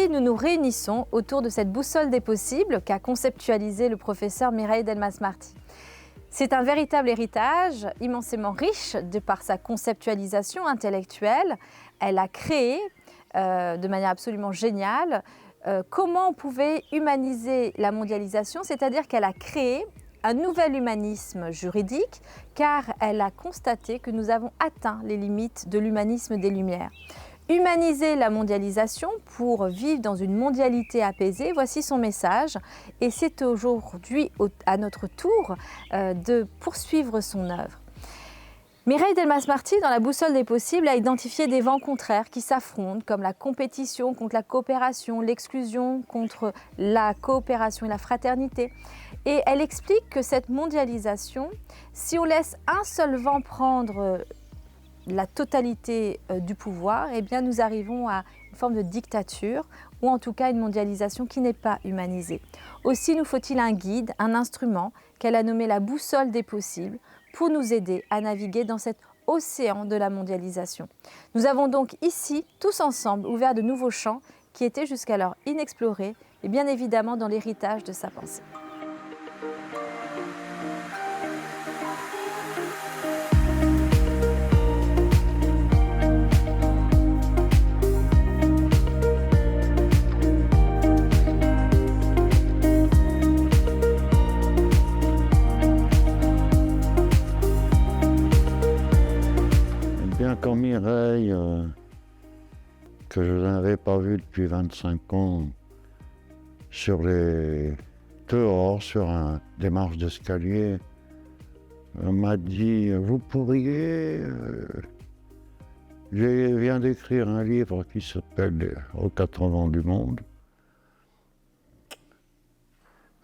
Aujourd'hui, nous nous réunissons autour de cette boussole des possibles qu'a conceptualisé le professeur Mireille Delmas-Marty. C'est un véritable héritage, immensément riche de par sa conceptualisation intellectuelle. Elle a créé, de manière absolument géniale, comment on pouvait humaniser la mondialisation, c'est-à-dire qu'elle a créé un nouvel humanisme juridique, car elle a constaté que nous avons atteint les limites de l'humanisme des Lumières. Humaniser la mondialisation pour vivre dans une mondialité apaisée, voici son message. Et c'est aujourd'hui à notre tour de poursuivre son œuvre. Mireille Delmas-Marty, dans la boussole des possibles, a identifié des vents contraires qui s'affrontent, comme la compétition contre la coopération, l'exclusion contre la coopération et la fraternité. Et elle explique que cette mondialisation, si on laisse un seul vent prendre la totalité du pouvoir, eh bien nous arrivons à une forme de dictature ou en tout cas une mondialisation qui n'est pas humanisée. Aussi nous faut-il un guide, un instrument qu'elle a nommé la boussole des possibles pour nous aider à naviguer dans cet océan de la mondialisation. Nous avons donc ici, tous ensemble, ouvert de nouveaux champs qui étaient jusqu'alors inexplorés et bien évidemment dans l'héritage de sa pensée. Quand Mireille, que je n'avais pas vue depuis 25 ans, dehors sur des marches d'escalier, m'a dit « Vous pourriez… Je viens d'écrire un livre qui s'appelle « Aux quatre vents du monde.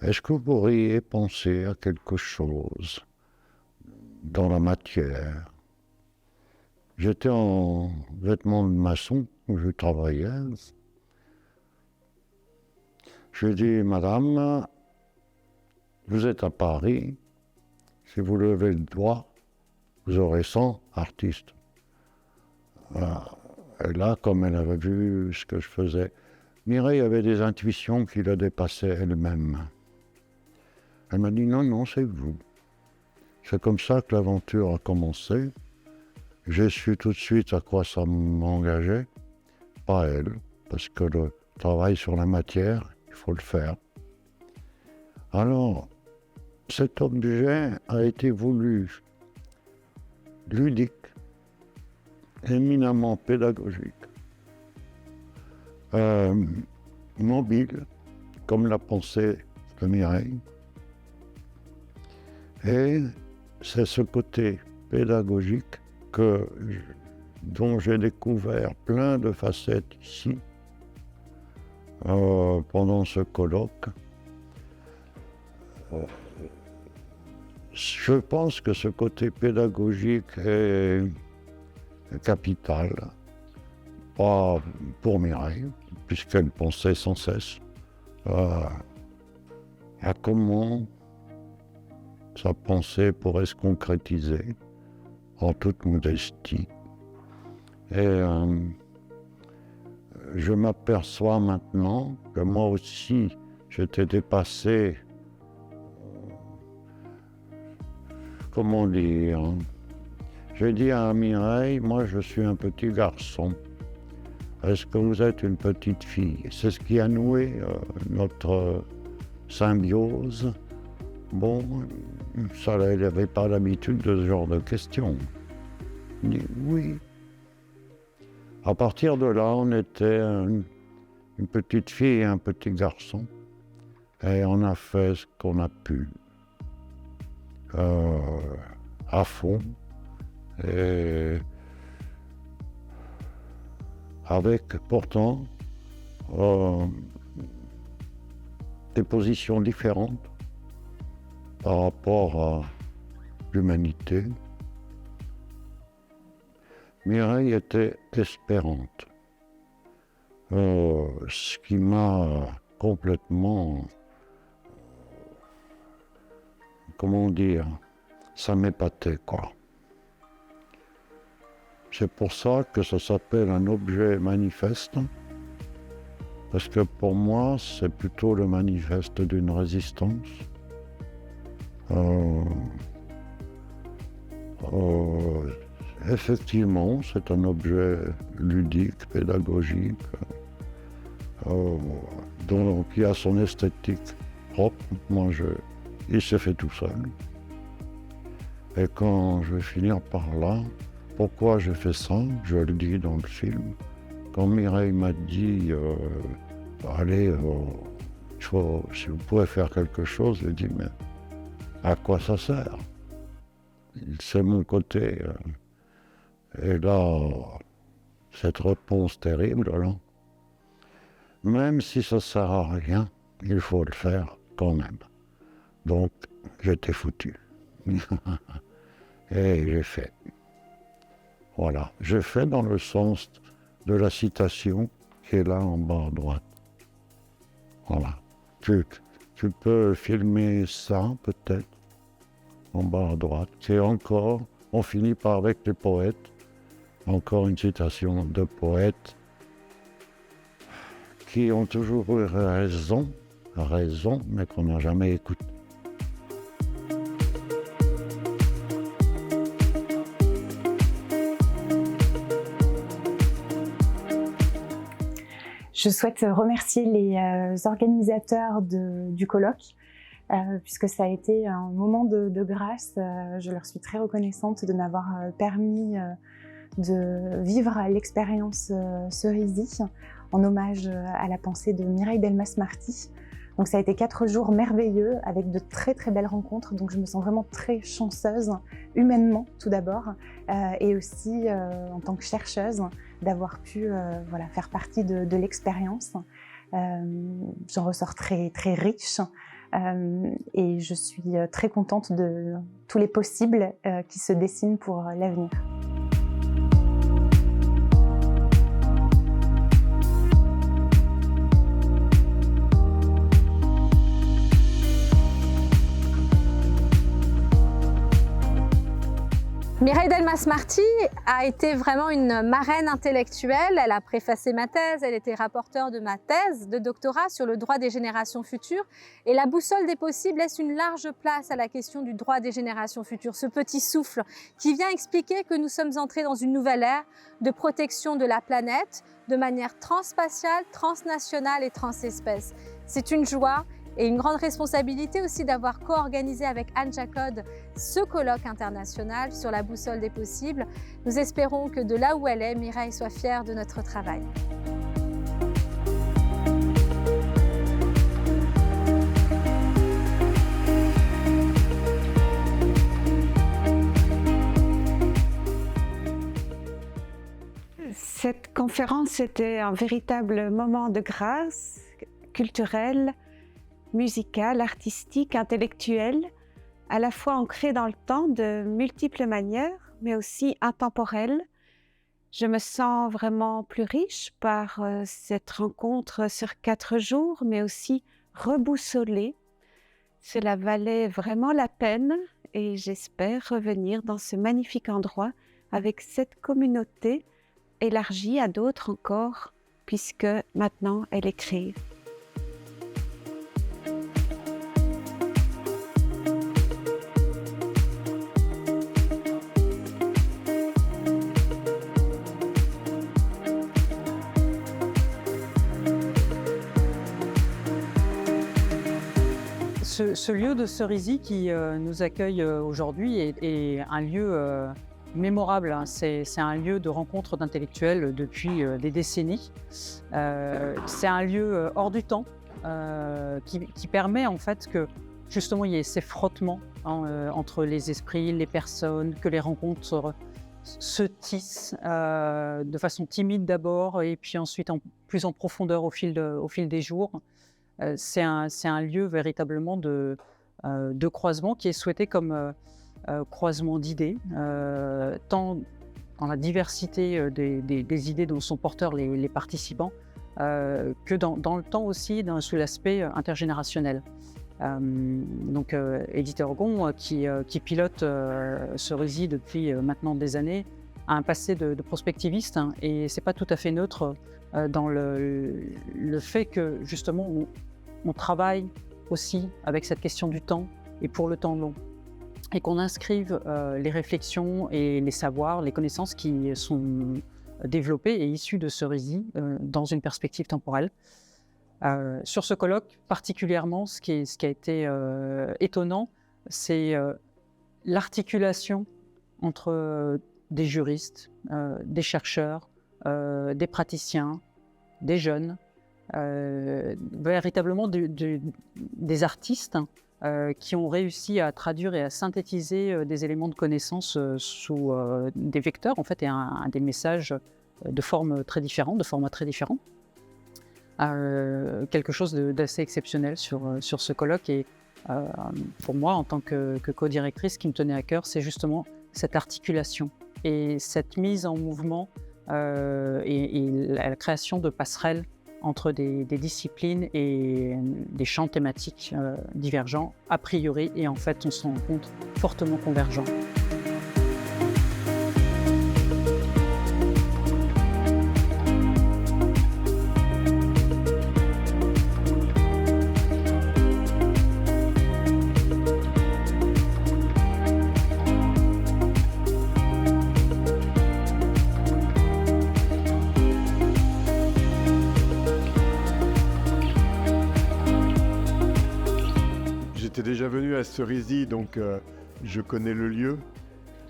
Est-ce que vous pourriez penser à quelque chose dans la matière ?» J'étais en vêtements de maçon, où je travaillais. Je lui ai dit, Madame, vous êtes à Paris, si vous levez le doigt, vous aurez 100 artistes. Et là, comme elle avait vu ce que je faisais, Mireille avait des intuitions qui la dépassaient elle-même. Elle m'a dit, non, c'est vous. C'est comme ça que l'aventure a commencé. J'ai su tout de suite à quoi ça m'engageait, pas elle, parce que le travail sur la matière, il faut le faire. Alors, cet objet a été voulu ludique, éminemment pédagogique, mobile, comme la pensée de Mireille. Et c'est ce côté pédagogique dont j'ai découvert plein de facettes ici, pendant ce colloque. Je pense que ce côté pédagogique est capital, pas pour Mireille, puisqu'elle pensait sans cesse à comment sa pensée pourrait se concrétiser en toute modestie. Et je m'aperçois maintenant que moi aussi, j'étais dépassé, comment dire, j'ai dit à Mireille, moi je suis un petit garçon, est-ce que vous êtes une petite fille? C'est ce qui a noué notre symbiose. Bon, ça, elle n'avait pas l'habitude de ce genre de questions. Il dit oui. À partir de là, on était une petite fille et un petit garçon. Et on a fait ce qu'on a pu. À fond. Et avec pourtant des positions différentes par rapport à l'humanité. Mireille était espérante, ce qui m'a complètement, comment dire, ça m'épatait, quoi. C'est pour ça que ça s'appelle un objet manifeste, Parce que pour moi, c'est plutôt le manifeste d'une résistance. Effectivement, c'est un objet ludique, pédagogique, qui a son esthétique propre. Il se fait tout seul. Et quand je vais finir par là, pourquoi j'ai fait ça, je le dis dans le film. Quand Mireille m'a dit allez, si vous pouvez faire quelque chose, je dis mais à quoi ça sert? C'est mon côté. Et là, cette réponse terrible, là, même si ça ne sert à rien, il faut le faire quand même. Donc, j'étais foutu. Et j'ai fait. Voilà, j'ai fait dans le sens de la citation qui est là en bas à droite. Voilà. Tu peux filmer ça, peut-être, en bas à droite. C'est encore, on finit par avec les poètes. Encore une citation de poètes qui ont toujours eu raison, mais qu'on n'a jamais écouté. Je souhaite remercier les organisateurs du colloque, puisque ça a été un moment de grâce. Je leur suis très reconnaissante de m'avoir permis de vivre l'expérience Cerisy en hommage à la pensée de Mireille Delmas-Marty. Donc ça a été 4 jours merveilleux avec de très très belles rencontres, donc je me sens vraiment très chanceuse, humainement tout d'abord, et aussi en tant que chercheuse d'avoir pu faire partie de l'expérience. J'en ressors très très riche et je suis très contente de tous les possibles qui se dessinent pour l'avenir. Mireille Delmas-Marty a été vraiment une marraine intellectuelle. Elle a préfacé ma thèse, elle était rapporteure de ma thèse de doctorat sur le droit des générations futures. Et la boussole des possibles laisse une large place à la question du droit des générations futures. Ce petit souffle qui vient expliquer que nous sommes entrés dans une nouvelle ère de protection de la planète de manière transspatiale, transnationale et transespèce. C'est une joie et une grande responsabilité aussi d'avoir co-organisé avec Anne Jacode ce colloque international sur la boussole des possibles. Nous espérons que de là où elle est, Mireille soit fière de notre travail. Cette conférence était un véritable moment de grâce culturelle, musicale, artistique, intellectuelle, à la fois ancrée dans le temps de multiples manières, mais aussi intemporelle. Je me sens vraiment plus riche par cette rencontre sur 4 jours, mais aussi reboussolée. Cela valait vraiment la peine et j'espère revenir dans ce magnifique endroit avec cette communauté élargie à d'autres encore, puisque maintenant elle est créée. Ce lieu de Cerisy qui nous accueille aujourd'hui est un lieu mémorable. Hein. C'est un lieu de rencontre d'intellectuels depuis des décennies. C'est un lieu hors du temps qui permet en fait que justement il y ait ces frottements entre les esprits, les personnes, que les rencontres se tissent de façon timide d'abord et puis ensuite plus en profondeur au fil des jours. C'est un lieu véritablement de croisement qui est souhaité comme croisement d'idées, tant dans la diversité des idées dont sont porteurs les participants, que dans le temps aussi, sous l'aspect intergénérationnel. Edith Ergon, qui pilote Cerisy depuis maintenant des années, un passé de prospectiviste, hein, et c'est pas tout à fait neutre dans le fait que justement on travaille aussi avec cette question du temps et pour le temps long, et qu'on inscrive les réflexions et les savoirs, les connaissances qui sont développées et issues de Cerisy dans une perspective temporelle. Sur ce colloque, particulièrement, ce qui a été étonnant, c'est l'articulation entre des juristes, des chercheurs, des praticiens, des jeunes, véritablement des artistes qui ont réussi à traduire et à synthétiser des éléments de connaissance sous des vecteurs, en fait, et des messages de formes très différentes, de formats très différents. Quelque chose d'assez exceptionnel sur ce colloque, et pour moi, en tant que co-directrice, ce qui me tenait à cœur, c'est justement cette articulation et cette mise en mouvement et la création de passerelles entre des disciplines et des champs thématiques divergents a priori, et en fait on se rend compte fortement convergents. J'étais déjà venu à Cerisy, donc je connais le lieu,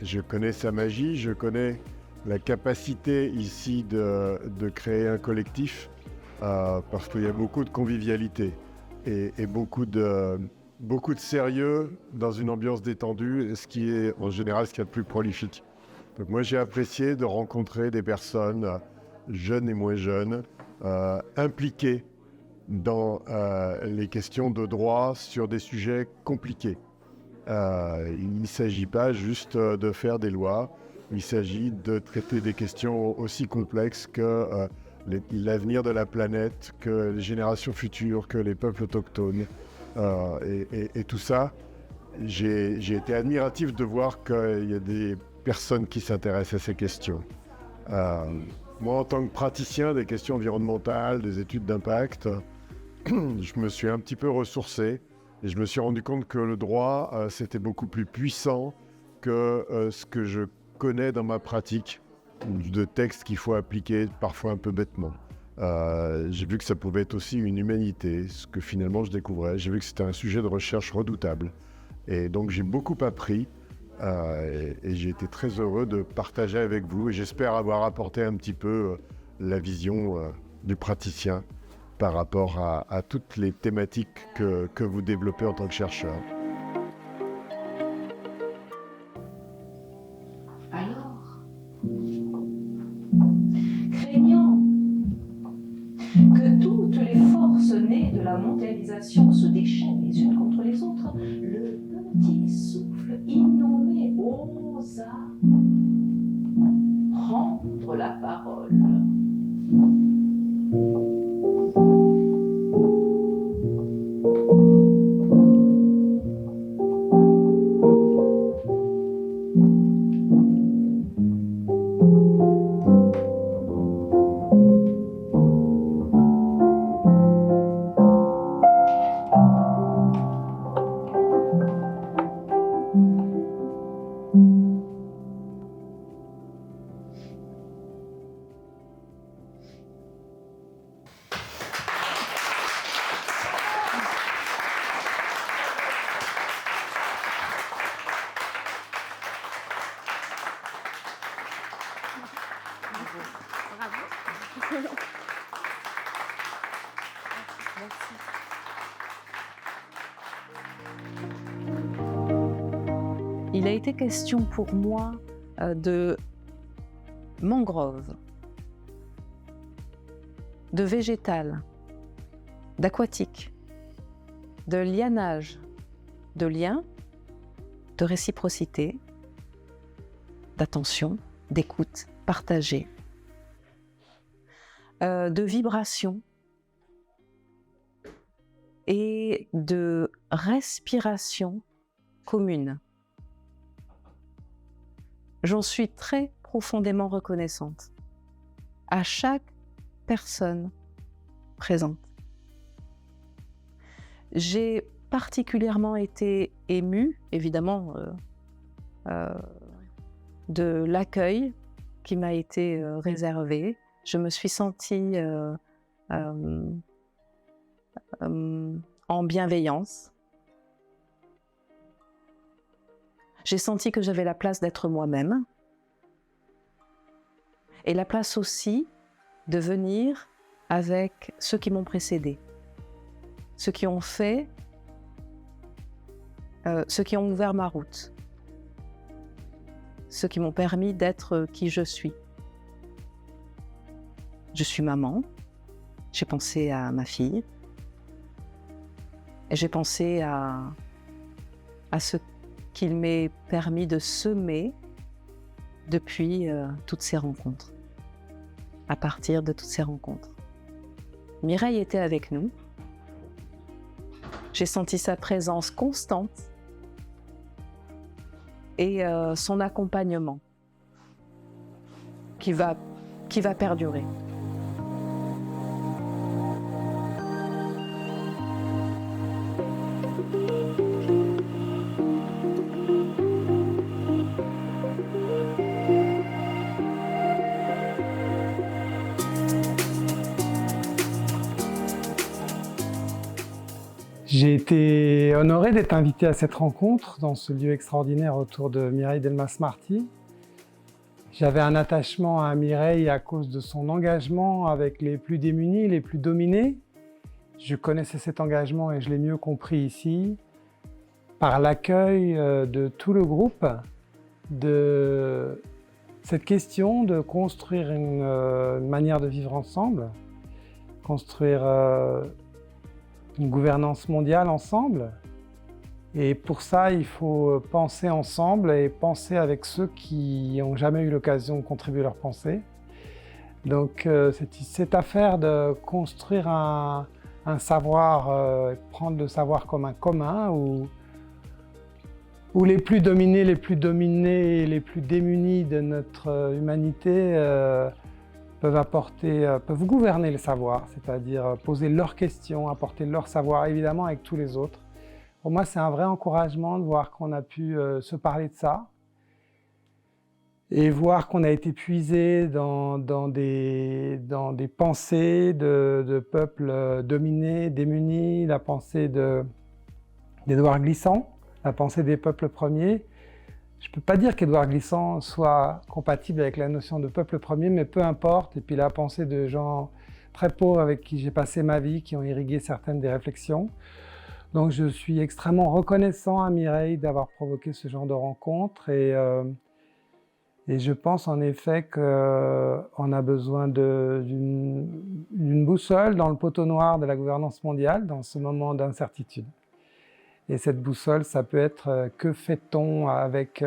je connais sa magie, je connais la capacité ici de créer un collectif, parce qu'il y a beaucoup de convivialité et beaucoup de sérieux dans une ambiance détendue, ce qui est en général ce qu'il y a de plus prolifique. Donc moi j'ai apprécié de rencontrer des personnes jeunes et moins jeunes, impliquées dans les questions de droit sur des sujets compliqués. Il ne s'agit pas juste de faire des lois, il s'agit de traiter des questions aussi complexes que l'avenir de la planète, que les générations futures, que les peuples autochtones. Et tout ça, j'ai été admiratif de voir qu'il y a des personnes qui s'intéressent à ces questions. Moi, en tant que praticien des questions environnementales, des études d'impact, je me suis un petit peu ressourcé et je me suis rendu compte que le droit, c'était beaucoup plus puissant que ce que je connais dans ma pratique de textes qu'il faut appliquer parfois un peu bêtement. J'ai vu que ça pouvait être aussi une humanité, ce que finalement je découvrais. J'ai vu que c'était un sujet de recherche redoutable. Et donc j'ai beaucoup appris et j'ai été très heureux de partager avec vous. Et j'espère avoir apporté un petit peu la vision du praticien par rapport à toutes les thématiques que vous développez en tant que chercheur. Alors, craignant que toutes les forces nées de la mondialisation se déchaînent les unes contre les autres, le petit souffle innommé osa prendre la parole. Il a été question pour moi de mangrove, de végétal, d'aquatique, de lianage, de lien, de réciprocité, d'attention, d'écoute partagée, de vibration et de respiration commune. J'en suis très profondément reconnaissante à chaque personne présente. J'ai particulièrement été émue, évidemment, de l'accueil qui m'a été réservé. Je me suis sentie en bienveillance. J'ai senti que j'avais la place d'être moi-même et la place aussi de venir avec ceux qui m'ont précédé, ceux qui ont fait, ceux qui ont ouvert ma route, ceux qui m'ont permis d'être qui je suis. Je suis maman, j'ai pensé à ma fille, et j'ai pensé à ce qu'il m'est permis de semer depuis toutes ces rencontres, à partir de toutes ces rencontres. Mireille était avec nous. J'ai senti sa présence constante et son accompagnement qui va perdurer. J'ai été honoré d'être invité à cette rencontre dans ce lieu extraordinaire autour de Mireille Delmas-Marty. J'avais un attachement à Mireille à cause de son engagement avec les plus démunis, les plus dominés. Je connaissais cet engagement et je l'ai mieux compris ici, par l'accueil de tout le groupe, de cette question de construire une manière de vivre ensemble, construire une gouvernance mondiale ensemble. Et pour ça, il faut penser ensemble et penser avec ceux qui n'ont jamais eu l'occasion de contribuer leur pensée. Donc cette affaire de construire un savoir, prendre le savoir comme un commun, où les plus dominés, les plus démunis de notre humanité peuvent gouverner le savoir, c'est-à-dire poser leurs questions, apporter leur savoir, évidemment avec tous les autres. Pour moi, c'est un vrai encouragement de voir qu'on a pu se parler de ça et voir qu'on a été puisé dans des pensées de peuples dominés, démunis, la pensée d'Édouard Glissant, la pensée des peuples premiers. Je ne peux pas dire qu'Édouard Glissant soit compatible avec la notion de peuple premier, mais peu importe. Et puis la pensée de gens très pauvres avec qui j'ai passé ma vie, qui ont irrigué certaines des réflexions. Donc je suis extrêmement reconnaissant à Mireille d'avoir provoqué ce genre de rencontre. Et je pense en effet qu'on a besoin d'une boussole dans le poteau noir de la gouvernance mondiale, dans ce moment d'incertitude. Et cette boussole, ça peut être que fait-on avec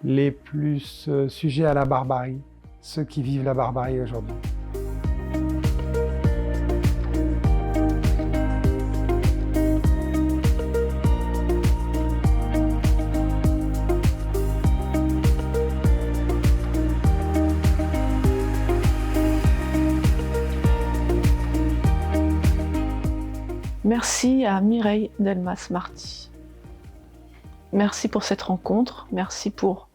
les plus sujets à la barbarie, ceux qui vivent la barbarie aujourd'hui. Merci à Mireille Delmas-Marty. Merci pour cette rencontre, merci pour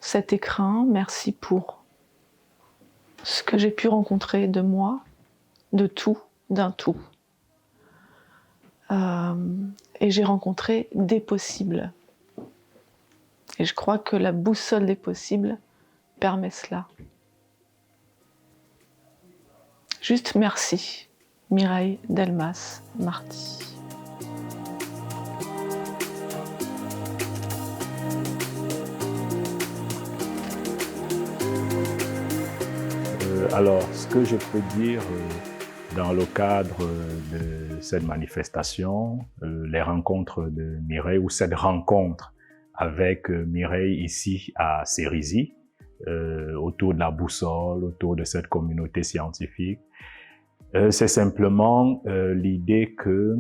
cet écrin, merci pour ce que j'ai pu rencontrer de moi, de tout, d'un tout. Et j'ai rencontré des possibles. Et je crois que la boussole des possibles permet cela. Juste merci. Mireille Delmas-Marty. Alors, ce que je peux dire dans le cadre de cette manifestation, les rencontres de Mireille, ou cette rencontre avec Mireille ici à Cerisy, autour de la boussole, autour de cette communauté scientifique, c'est simplement l'idée que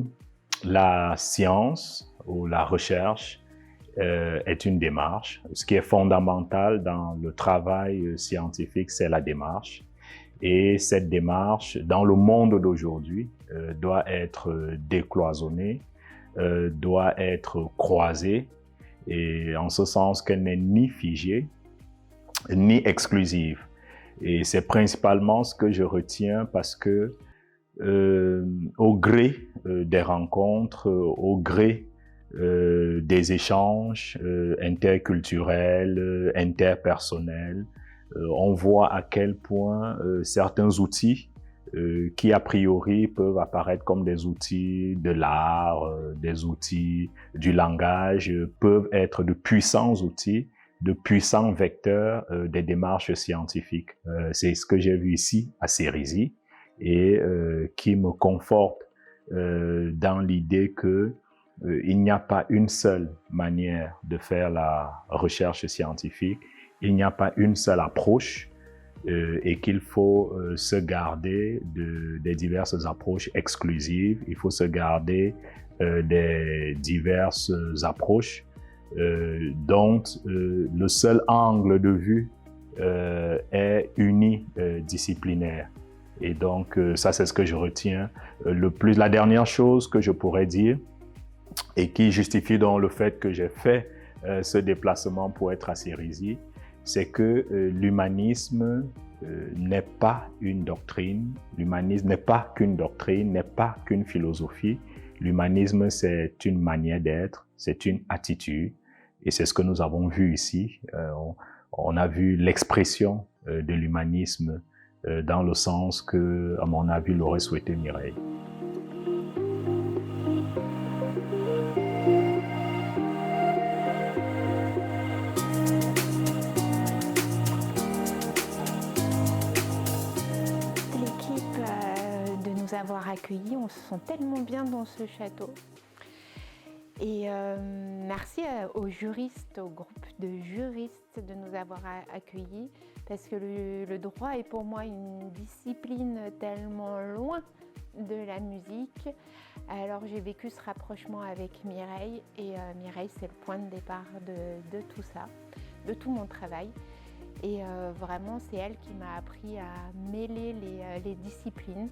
la science ou la recherche est une démarche. Ce qui est fondamental dans le travail scientifique, c'est la démarche. Et cette démarche, dans le monde d'aujourd'hui, doit être décloisonnée, doit être croisée, et en ce sens qu'elle n'est ni figée, ni exclusive. Et c'est principalement ce que je retiens parce que au gré des rencontres, au gré des échanges interculturels, interpersonnels, on voit à quel point certains outils qui a priori peuvent apparaître comme des outils de l'art, des outils du langage, peuvent être de puissants outils, de puissants vecteurs des démarches scientifiques. C'est ce que j'ai vu ici à Cerisy et qui me conforte dans l'idée que il n'y a pas une seule manière de faire la recherche scientifique, il n'y a pas une seule approche et qu'il faut se garder des diverses approches exclusives, il faut se garder des diverses approches dont le seul angle de vue est unidisciplinaire. Et donc, ça, c'est ce que je retiens le plus. La dernière chose que je pourrais dire, et qui justifie donc le fait que j'ai fait ce déplacement pour être à Cerisy, c'est que l'humanisme n'est pas une doctrine, l'humanisme n'est pas qu'une doctrine, n'est pas qu'une philosophie. L'humanisme, c'est une manière d'être, c'est une attitude, et c'est ce que nous avons vu ici. On a vu l'expression de l'humanisme dans le sens que, à mon avis, l'aurait souhaité Mireille. Avoir accueillis, on se sent tellement bien dans ce château. Et merci aux juristes, au groupe de juristes de nous avoir accueillis, parce que le droit est pour moi une discipline tellement loin de la musique. Alors j'ai vécu ce rapprochement avec Mireille, et Mireille, c'est le point de départ de tout ça, de tout mon travail. Et vraiment, c'est elle qui m'a appris à mêler les disciplines.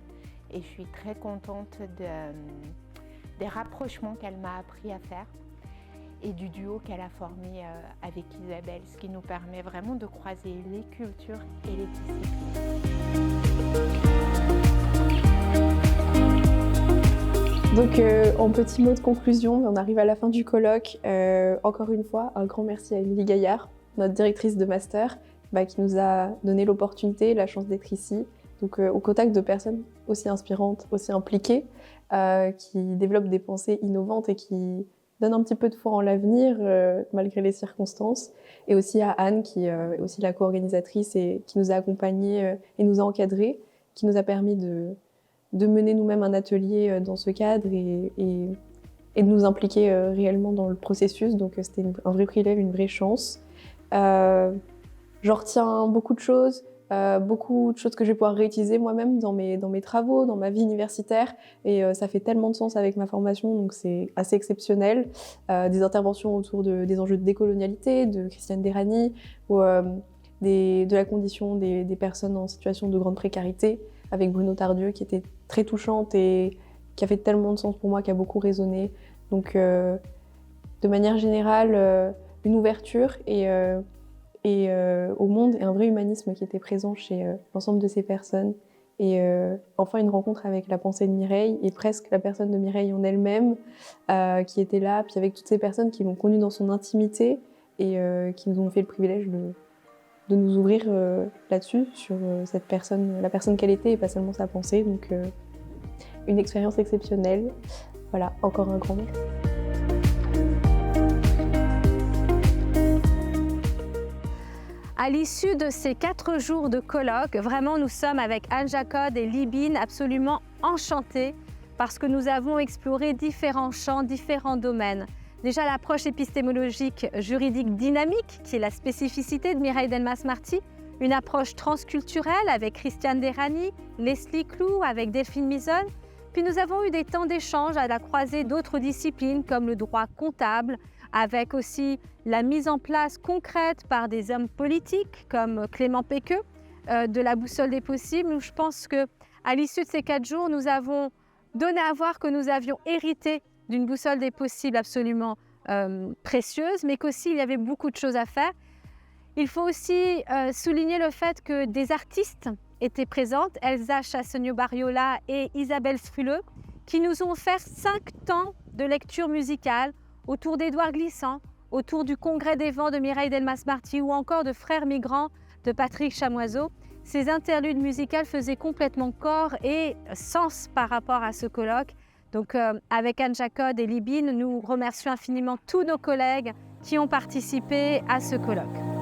Et je suis très contente des rapprochements qu'elle m'a appris à faire et du duo qu'elle a formé avec Isabelle, ce qui nous permet vraiment de croiser les cultures et les disciplines. Donc en petit mot de conclusion, on arrive à la fin du colloque. Encore une fois, un grand merci à Émilie Gaillard, notre directrice de master, qui nous a donné l'opportunité, la chance d'être ici. Donc au contact de personnes aussi inspirantes, aussi impliquées, qui développent des pensées innovantes et qui donnent un petit peu de foi en l'avenir malgré les circonstances. Et aussi à Anne, qui est aussi la co-organisatrice et qui nous a accompagnés et nous a encadrés, qui nous a permis de mener nous-mêmes un atelier dans ce cadre et de nous impliquer réellement dans le processus. Donc c'était un vrai privilège, une vraie chance. J'en retiens beaucoup de choses que je vais pouvoir réutiliser moi-même dans mes travaux, dans ma vie universitaire, et ça fait tellement de sens avec ma formation, donc c'est assez exceptionnel. Des interventions autour des enjeux de décolonialité, de Christiane Derani, ou de la condition des personnes en situation de grande précarité, avec Bruno Tardieu, qui était très touchante et qui a fait tellement de sens pour moi, qui a beaucoup résonné. Donc de manière générale, une ouverture au monde et un vrai humanisme qui était présent chez l'ensemble de ces personnes. Et enfin une rencontre avec la pensée de Mireille et presque la personne de Mireille en elle-même qui était là, puis avec toutes ces personnes qui l'ont connue dans son intimité et qui nous ont fait le privilège de nous ouvrir là-dessus, sur cette personne, la personne qu'elle était et pas seulement sa pensée. Donc une expérience exceptionnelle. Voilà, encore un grand merci. À l'issue de ces 4 jours de colloque, vraiment nous sommes avec Anne Jacode et Libine absolument enchantés parce que nous avons exploré différents champs, différents domaines. Déjà l'approche épistémologique juridique dynamique, qui est la spécificité de Mireille Delmas-Marty, une approche transculturelle avec Christiane Derani, Leslie Clou, avec Delphine Mison. Puis nous avons eu des temps d'échange à la croisée d'autres disciplines comme le droit comptable, avec aussi la mise en place concrète par des hommes politiques comme Clément Péqueux de la boussole des possibles. Je pense qu'à l'issue de ces 4 jours, nous avons donné à voir que nous avions hérité d'une boussole des possibles absolument précieuse, mais qu'aussi il y avait beaucoup de choses à faire. Il faut aussi souligner le fait que des artistes étaient présentes, Elsa Chassegno-Bariola et Isabelle Sfuleux, qui nous ont offert 5 temps de lecture musicale autour d'Édouard Glissant, autour du Congrès des vents de Mireille Delmas-Marty ou encore de Frères migrants de Patrick Chamoiseau. Ces interludes musicales faisaient complètement corps et sens par rapport à ce colloque. Donc avec Anne Jacode et Libine, nous remercions infiniment tous nos collègues qui ont participé à ce colloque.